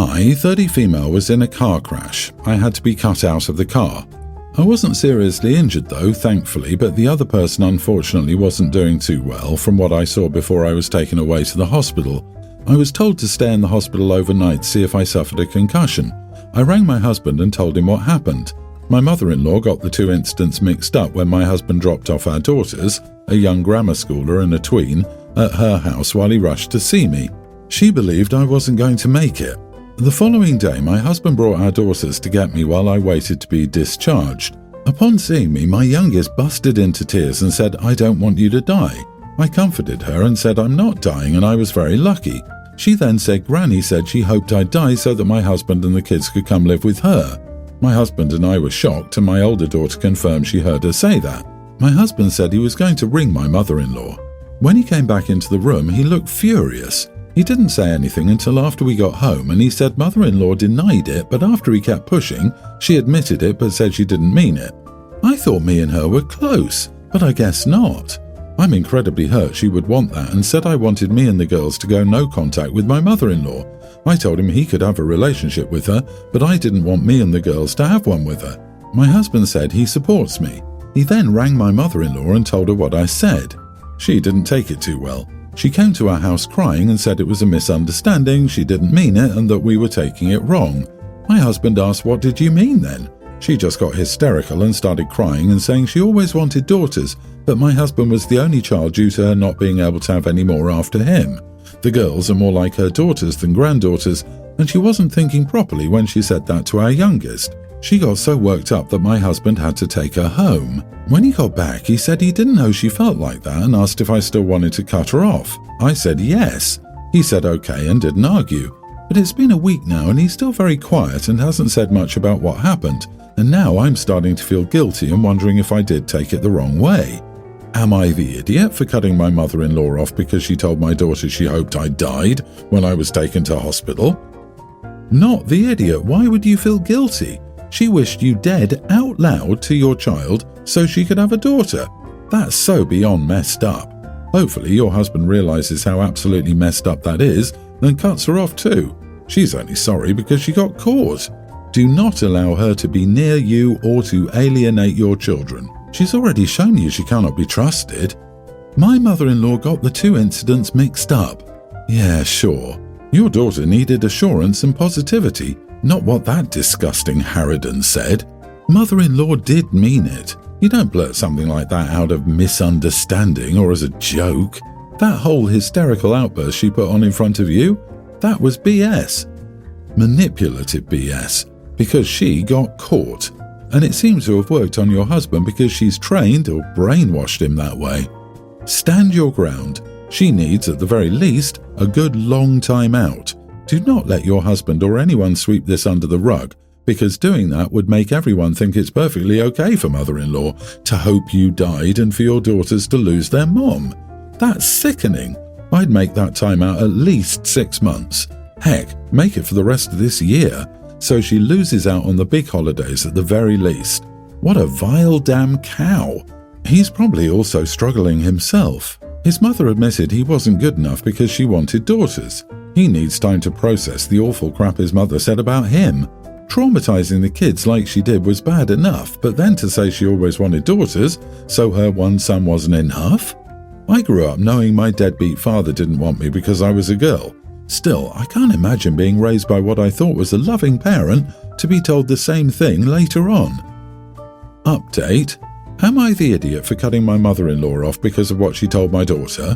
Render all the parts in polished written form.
I, 30 female, was in a car crash. I had to be cut out of the car. I wasn't seriously injured though, thankfully, but the other person unfortunately wasn't doing too well from what I saw before I was taken away to the hospital. I was told to stay in the hospital overnight to see if I suffered a concussion. I rang my husband and told him what happened. My mother-in-law got the two incidents mixed up when my husband dropped off our daughters, a young grammar schooler and a tween, at her house while he rushed to see me. She believed I wasn't going to make it. The following day, my husband brought our daughters to get me while I waited to be discharged. Upon seeing me, my youngest busted into tears and said, "I don't want you to die." I comforted her and said I'm not dying and I was very lucky. She then said Granny said she hoped I'd die so that my husband and the kids could come live with her. My husband and I were shocked and my older daughter confirmed she heard her say that. My husband said he was going to ring my mother-in-law. When he came back into the room, he looked furious. He didn't say anything until after we got home and he said mother-in-law denied it, but after he kept pushing, she admitted it but said she didn't mean it. I thought me and her were close, but I guess not. I'm incredibly hurt she would want that and said I wanted me and the girls to go no contact with my mother-in-law. I told him he could have a relationship with her, but I didn't want me and the girls to have one with her. My husband said he supports me. He then rang my mother-in-law and told her what I said. She didn't take it too well. She came to our house crying and said it was a misunderstanding, she didn't mean it and that we were taking it wrong. My husband asked, "What did you mean then?" She just got hysterical and started crying and saying she always wanted daughters, but my husband was the only child due to her not being able to have any more after him. The girls are more like her daughters than granddaughters, and she wasn't thinking properly when she said that to our youngest. She got so worked up that my husband had to take her home. When he got back, he said he didn't know she felt like that and asked if I still wanted to cut her off. I said yes. He said okay and didn't argue. But it's been a week now and he's still very quiet and hasn't said much about what happened, and now I'm starting to feel guilty and wondering if I did take it the wrong way. Am I the idiot for cutting my mother-in-law off because she told my daughter she hoped I died when I was taken to hospital? Not the idiot. Why would you feel guilty? She wished you dead out loud to your child so she could have a daughter. That's so beyond messed up. Hopefully your husband realizes how absolutely messed up that is and cuts her off too. She's only sorry because she got caught. Do not allow her to be near you or to alienate your children. She's already shown you she cannot be trusted. My mother-in-law got the two incidents mixed up. Yeah, sure. Your daughter needed assurance and positivity, not what that disgusting harridan said. Mother-in-law did mean it. You don't blurt something like that out of misunderstanding or as a joke. That whole hysterical outburst she put on in front of you, that was BS. Manipulative BS, because she got caught. And it seems to have worked on your husband because she's trained or brainwashed him that way. Stand your ground. She needs, at the very least, a good long time out. Do not let your husband or anyone sweep this under the rug, because doing that would make everyone think it's perfectly okay for mother-in-law to hope you died and for your daughters to lose their mom. That's sickening. I'd make that time out at least 6 months. Heck, make it for the rest of this year, so she loses out on the big holidays at the very least. What a vile damn cow. He's probably also struggling himself. His mother admitted he wasn't good enough because she wanted daughters. He needs time to process the awful crap his mother said about him. Traumatizing the kids like she did was bad enough, but then to say she always wanted daughters, so her one son wasn't enough? I grew up knowing my deadbeat father didn't want me because I was a girl. Still, I can't imagine being raised by what I thought was a loving parent to be told the same thing later on. Update. Am I the idiot for cutting my mother-in-law off because of what she told my daughter?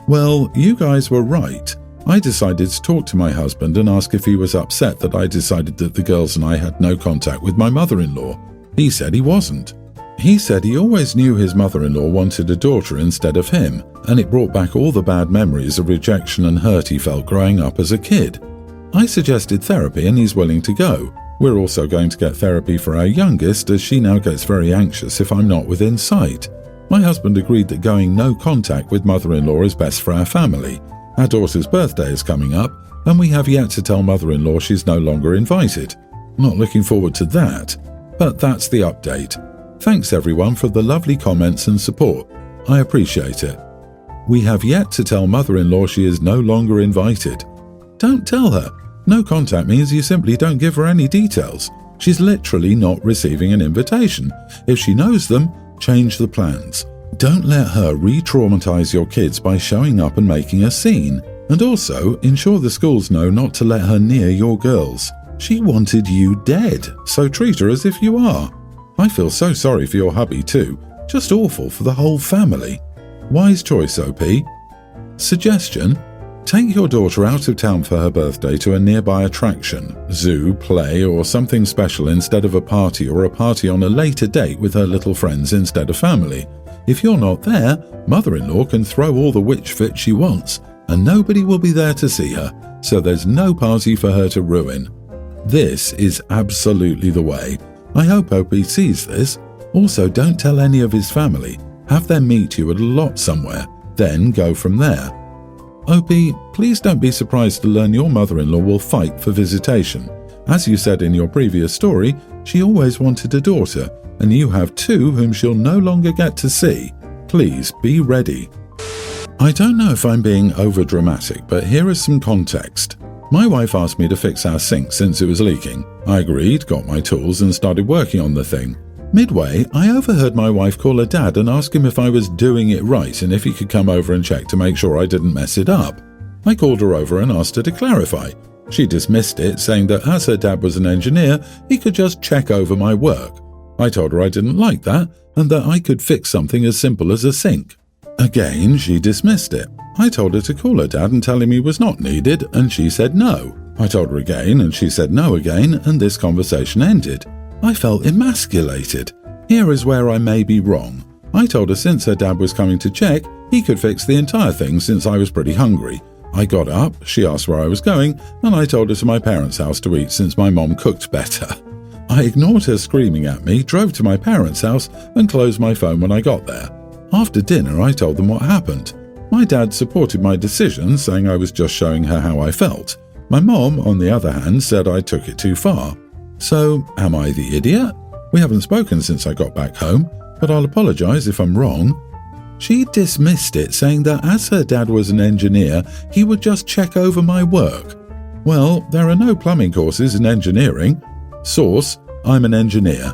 Well, you guys were right. I decided to talk to my husband and ask if he was upset that I decided that the girls and I had no contact with my mother-in-law. He said he wasn't. He said he always knew his mother-in-law wanted a daughter instead of him, and it brought back all the bad memories of rejection and hurt he felt growing up as a kid. I suggested therapy and he's willing to go. We're also going to get therapy for our youngest as she now gets very anxious if I'm not within sight. My husband agreed that going no contact with mother-in-law is best for our family. Our daughter's birthday is coming up and we have yet to tell mother-in-law she's no longer invited. Not looking forward to that, but that's the update. Thanks everyone for the lovely comments and support. I appreciate it. We have yet to tell mother-in-law she is no longer invited. Don't tell her. No contact means you simply don't give her any details. She's literally not receiving an invitation. If she knows them, change the plans. Don't let her re-traumatize your kids by showing up and making a scene. And also, ensure the schools know not to let her near your girls. She wanted you dead, so treat her as if you are. I feel so sorry for your hubby too. Just awful for the whole family. Wise choice, OP. Suggestion: take your daughter out of town for her birthday to a nearby attraction, zoo, play, or something special instead of a party, or a party on a later date with her little friends instead of family. If you're not there, mother-in-law can throw all the witch fit she wants, and nobody will be there to see her, so there's no party for her to ruin. This is absolutely the way. I hope OP sees this. Also, don't tell any of his family. Have them meet you at a lot somewhere, then go from there. OP, please don't be surprised to learn your mother-in-law will fight for visitation. As you said in your previous story, she always wanted a daughter, and you have two whom she'll no longer get to see. Please be ready. I don't know if I'm being overdramatic, but here is some context. My wife asked me to fix our sink since it was leaking. I agreed, got my tools, and started working on the thing. Midway, I overheard my wife call her dad and ask him if I was doing it right and if he could come over and check to make sure I didn't mess it up. I called her over and asked her to clarify. She dismissed it, saying that as her dad was an engineer, he could just check over my work. I told her I didn't like that and that I could fix something as simple as a sink. Again, she dismissed it. I told her to call her dad and tell him he was not needed, and she said no. I told her again, and she said no again, and this conversation ended. I felt emasculated. Here is where I may be wrong. I told her since her dad was coming to check, he could fix the entire thing since I was pretty hungry. I got up, she asked where I was going, and I told her to my parents' house to eat since my mom cooked better. I ignored her screaming at me, drove to my parents' house, and closed my phone when I got there. After dinner, I told them what happened. My dad supported my decision, saying I was just showing her how I felt. My mom, on the other hand, said I took it too far. So, am I the idiot? We haven't spoken since I got back home, but I'll apologize if I'm wrong. She dismissed it, saying that as her dad was an engineer, he would just check over my work. Well, there are no plumbing courses in engineering. Source: I'm an engineer.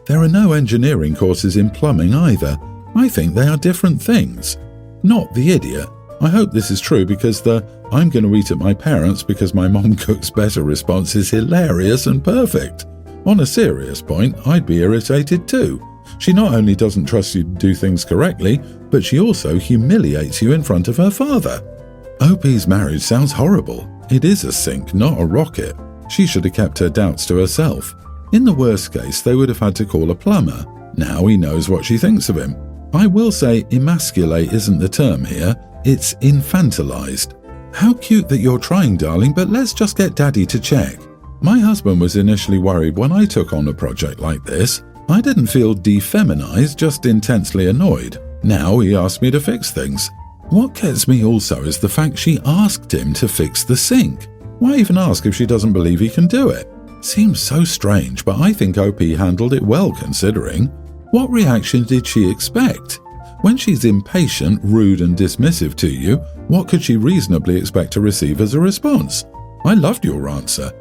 There are no engineering courses in plumbing either. I think they are different things. Not the idiot. I hope this is true because the "I'm going to eat at my parents' because my mom cooks better" response is hilarious and perfect. On a serious point, I'd be irritated too. She not only doesn't trust you to do things correctly, but she also humiliates you in front of her father. OP's marriage sounds horrible. It is a sink, not a rocket. She should have kept her doubts to herself. In the worst case, they would have had to call a plumber. Now he knows what she thinks of him. I will say emasculate isn't the term here, it's infantilized. How cute that you're trying, darling, but let's just get daddy to check. My husband was initially worried when I took on a project like this. I didn't feel defeminized, just intensely annoyed. Now he asked me to fix things. What gets me also is the fact she asked him to fix the sink. Why even ask if she doesn't believe he can do it? Seems so strange, but I think OP handled it well considering. What reaction did she expect? When she's impatient, rude and dismissive to you, what could she reasonably expect to receive as a response? I loved your answer.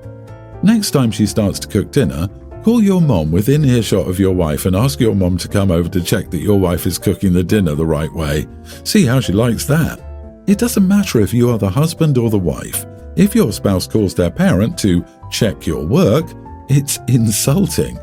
Next time she starts to cook dinner, call your mom within earshot of your wife and ask your mom to come over to check that your wife is cooking the dinner the right way. See how she likes that. It doesn't matter if you are the husband or the wife. If your spouse calls their parent to check your work, it's insulting.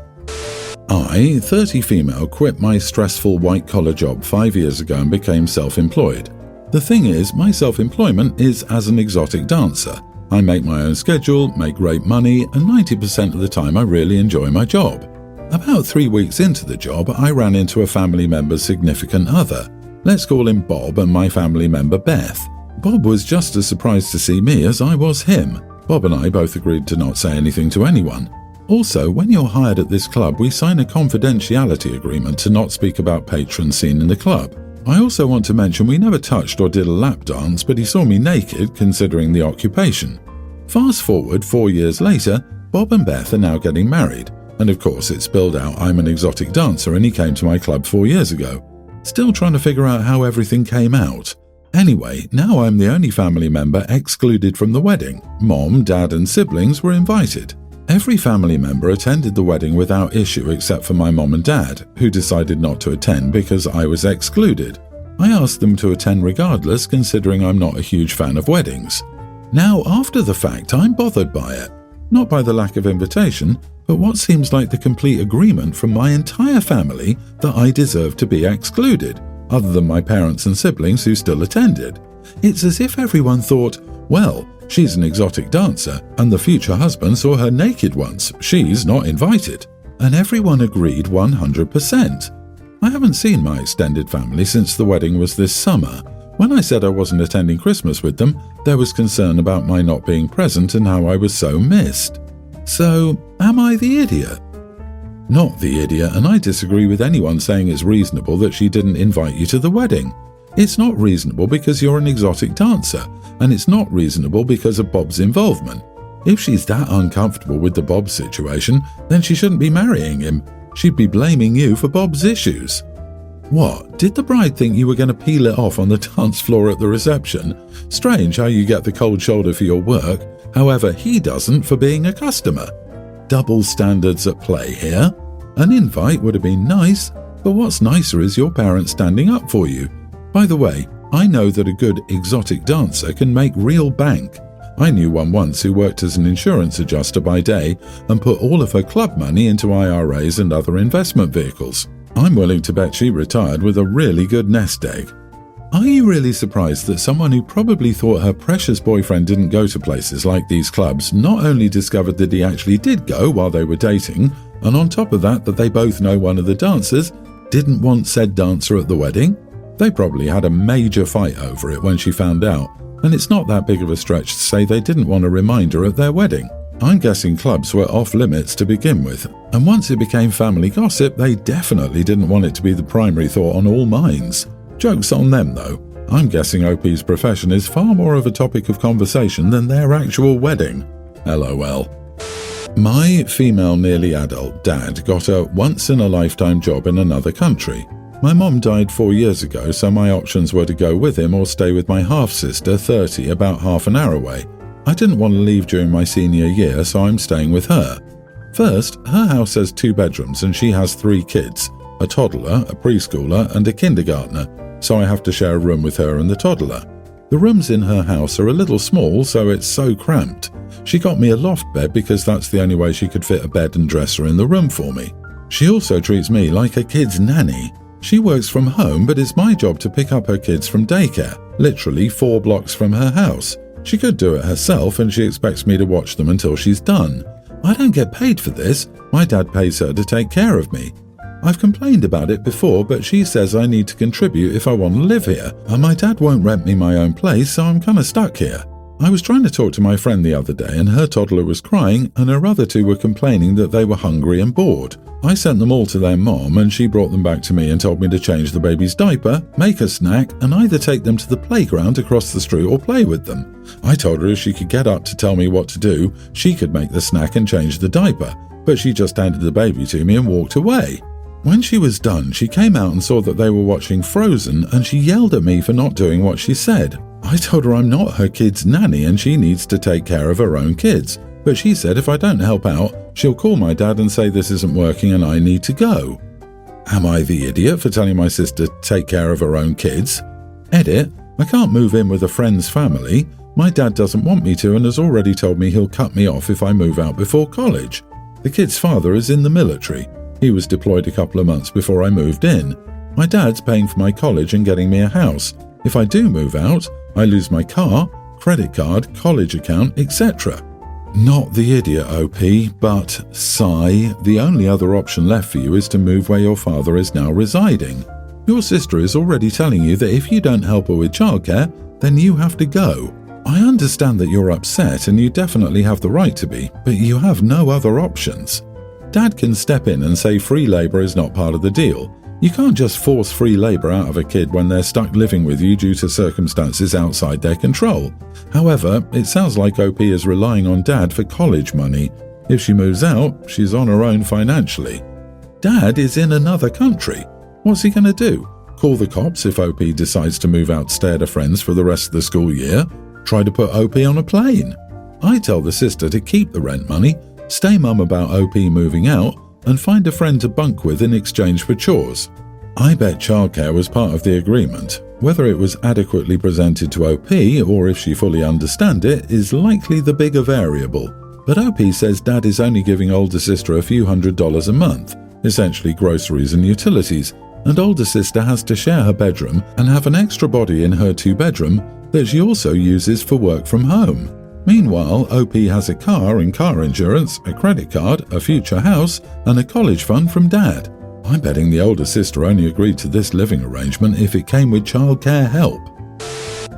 I, 30 female, quit my stressful white-collar job 5 years ago and became self-employed. The thing is, my self-employment is as an exotic dancer. I make my own schedule, make great money, and 90% of the time I really enjoy my job. About 3 weeks into the job, I ran into a family member's significant other. Let's call him Bob and my family member Beth. Bob was just as surprised to see me as I was him. Bob and I both agreed to not say anything to anyone. Also, when you're hired at this club, we sign a confidentiality agreement to not speak about patrons seen in the club. I also want to mention we never touched or did a lap dance, but he saw me naked considering the occupation. Fast forward 4 years later, Bob and Beth are now getting married. And of course it spilled out I'm an exotic dancer and he came to my club 4 years ago. Still trying to figure out how everything came out. Anyway, now I'm the only family member excluded from the wedding. Mom, Dad and siblings were invited. Every family member attended the wedding without issue except for my mom and dad, who decided not to attend because I was excluded. I asked them to attend regardless, considering I'm not a huge fan of weddings. Now, after the fact, I'm bothered by it. Not by the lack of invitation, but what seems like the complete agreement from my entire family that I deserve to be excluded, other than my parents and siblings who still attended. It's as if everyone thought, well, she's an exotic dancer, and the future husband saw her naked once, she's not invited. And everyone agreed 100%. I haven't seen my extended family since the wedding was this summer. When I said I wasn't attending Christmas with them, there was concern about my not being present and how I was so missed. So, am I the idiot? Not the idiot, and I disagree with anyone saying it's reasonable that she didn't invite you to the wedding. It's not reasonable because you're an exotic dancer, and it's not reasonable because of Bob's involvement. If she's that uncomfortable with the Bob situation, then she shouldn't be marrying him. She'd be blaming you for Bob's issues. What, did the bride think you were going to peel it off on the dance floor at the reception? Strange how you get the cold shoulder for your work, however he doesn't for being a customer. Double standards at play here. An invite would have been nice, but what's nicer is your parents standing up for you. By the way, I know that a good exotic dancer can make real bank. I knew one once who worked as an insurance adjuster by day and put all of her club money into IRAs and other investment vehicles. I'm willing to bet she retired with a really good nest egg. Are you really surprised that someone who probably thought her precious boyfriend didn't go to places like these clubs not only discovered that he actually did go while they were dating, and on top of that they both know one of the dancers, didn't want said dancer at the wedding? They probably had a major fight over it when she found out, and it's not that big of a stretch to say they didn't want a reminder at their wedding. I'm guessing clubs were off limits to begin with, and once it became family gossip, they definitely didn't want it to be the primary thought on all minds. Joke's on them though. I'm guessing OP's profession is far more of a topic of conversation than their actual wedding. LOL. My female nearly adult dad got a once-in-a-lifetime job in another country. My mom died 4 years ago, so my options were to go with him or stay with my half-sister, 30, about half an hour away. I didn't want to leave during my senior year, so I'm staying with her. First, her house has 2 bedrooms and she has 3 kids, a toddler, a preschooler and a kindergartner, so I have to share a room with her and the toddler. The rooms in her house are a little small, so it's so cramped. She got me a loft bed because that's the only way she could fit a bed and dresser in the room for me. She also treats me like a kid's nanny. She works from home, but it's my job to pick up her kids from daycare, literally 4 blocks from her house. She could do it herself and she expects me to watch them until she's done. I don't get paid for this. My dad pays her to take care of me. I've complained about it before, but she says I need to contribute if I want to live here, and my dad won't rent me my own place, so I'm kind of stuck here. I was trying to talk to my friend the other day and her toddler was crying and her other 2 were complaining that they were hungry and bored. I sent them all to their mom and she brought them back to me and told me to change the baby's diaper, make a snack and either take them to the playground across the street or play with them. I told her if she could get up to tell me what to do, she could make the snack and change the diaper, but she just handed the baby to me and walked away. When she was done, she came out and saw that they were watching Frozen and she yelled at me for not doing what she said. I told her I'm not her kid's nanny and she needs to take care of her own kids, but she said if I don't help out, she'll call my dad and say this isn't working and I need to go. Am I the idiot for telling my sister to take care of her own kids? Edit, I can't move in with a friend's family. My dad doesn't want me to and has already told me he'll cut me off if I move out before college. The kid's father is in the military. He was deployed a couple of months before I moved in. My dad's paying for my college and getting me a house. If I do move out, I lose my car, credit card, college account, etc. Not the idiot, OP, but sigh, the only other option left for you is to move where your father is now residing. Your sister is already telling you that if you don't help her with childcare, then you have to go. I understand that you're upset and you definitely have the right to be, but you have no other options. Dad can step in and say free labour is not part of the deal. You can't just force free labour out of a kid when they're stuck living with you due to circumstances outside their control. However, it sounds like OP is relying on Dad for college money. If she moves out, she's on her own financially. Dad is in another country. What's he going to do? call the cops if OP decides to move out to stay at a friend's for the rest of the school year, try to put OP on a plane. I tell the sister to keep the rent money, stay mum about OP moving out, and find a friend to bunk with in exchange for chores. I bet childcare was part of the agreement. Whether it was adequately presented to OP or if she fully understood it is likely the bigger variable. But OP says Dad is only giving older sister a few $100s a month, essentially groceries and utilities, and older sister has to share her bedroom and have an extra body in her 2-bedroom that she also uses for work from home. Meanwhile, OP has a car and car insurance, a credit card, a future house, and a college fund from Dad. I'm betting the older sister only agreed to this living arrangement if it came with childcare help.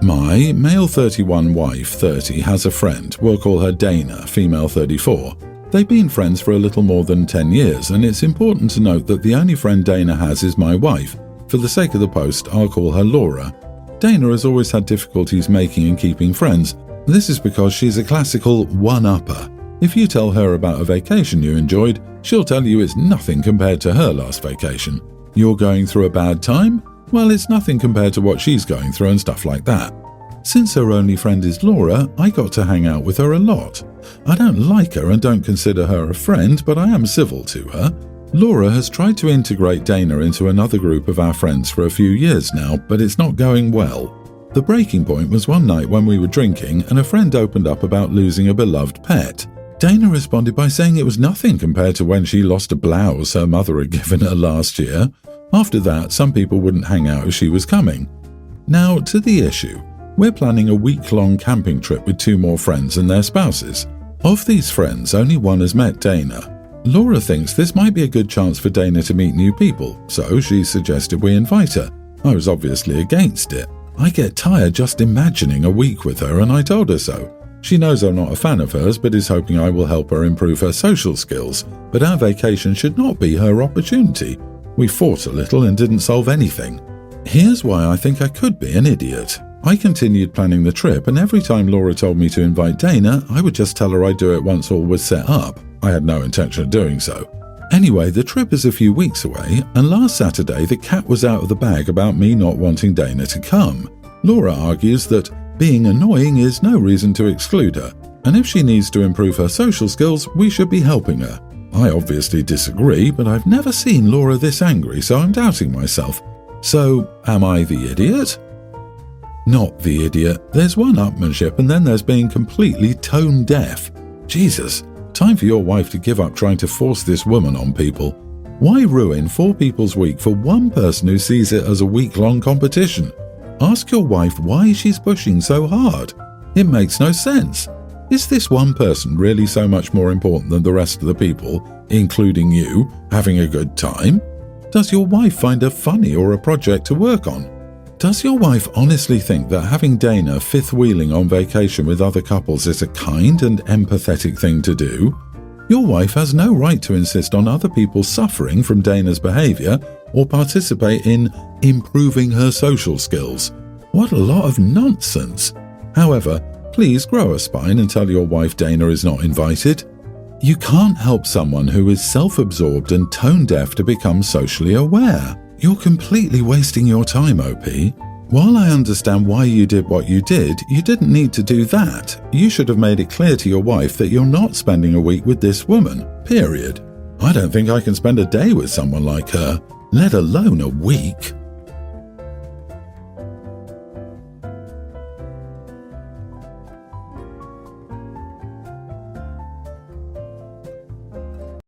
My male 31 wife 30 has a friend, we'll call her Dana, female 34. They've been friends for a little more than 10 years, and it's important to note that the only friend Dana has is my wife. For the sake of the post, I'll call her Laura. Dana has always had difficulties making and keeping friends. This is because she's a classical one-upper. If you tell her about a vacation you enjoyed, she'll tell you it's nothing compared to her last vacation. You're going through a bad time? Well, it's nothing compared to what she's going through and stuff like that. Since her only friend is Laura, I got to hang out with her a lot. I don't like her and don't consider her a friend, but I am civil to her. Laura has tried to integrate Dana into another group of our friends for a few years now, but it's not going well. The breaking point was one night when we were drinking and a friend opened up about losing a beloved pet. Dana responded by saying it was nothing compared to when she lost a blouse her mother had given her last year. After that, some people wouldn't hang out as she was coming. Now, to the issue. We're planning a week-long camping trip with 2 more friends and their spouses. Of these friends, only one has met Dana. Laura thinks this might be a good chance for Dana to meet new people, so she suggested we invite her. I was obviously against it. I get tired just imagining a week with her, and I told her so. She knows I'm not a fan of hers, but is hoping I will help her improve her social skills. But our vacation should not be her opportunity. We fought a little and didn't solve anything. Here's why I think I could be an idiot. I continued planning the trip, and every time Laura told me to invite Dana, I would just tell her I'd do it once all was set up. I had no intention of doing so. Anyway, the trip is a few weeks away, and last Saturday the cat was out of the bag about me not wanting Dana to come. Laura argues that being annoying is no reason to exclude her, and if she needs to improve her social skills, we should be helping her. I obviously disagree, but I've never seen Laura this angry, so I'm doubting myself. So, am I the idiot? Not the idiot. There's one-upmanship, and then there's being completely tone-deaf. Jesus, time for your wife to give up trying to force this woman on people. Why ruin 4 people's week for one person who sees it as a week-long competition? Ask your wife why she's pushing so hard. It makes no sense. Is this one person really so much more important than the rest of the people, including you, having a good time? Does your wife find her funny or a project to work on? Does your wife honestly think that having Dana fifth-wheeling on vacation with other couples is a kind and empathetic thing to do? Your wife has no right to insist on other people suffering from Dana's behavior or participate in improving her social skills. What a lot of nonsense. However, please grow a spine and tell your wife Dana is not invited. You can't help someone who is self-absorbed and tone-deaf to become socially aware. You're completely wasting your time, OP. While I understand why you did what you did, you didn't need to do that. You should have made it clear to your wife that you're not spending a week with this woman, period. I don't think I can spend a day with someone like her, let alone a week.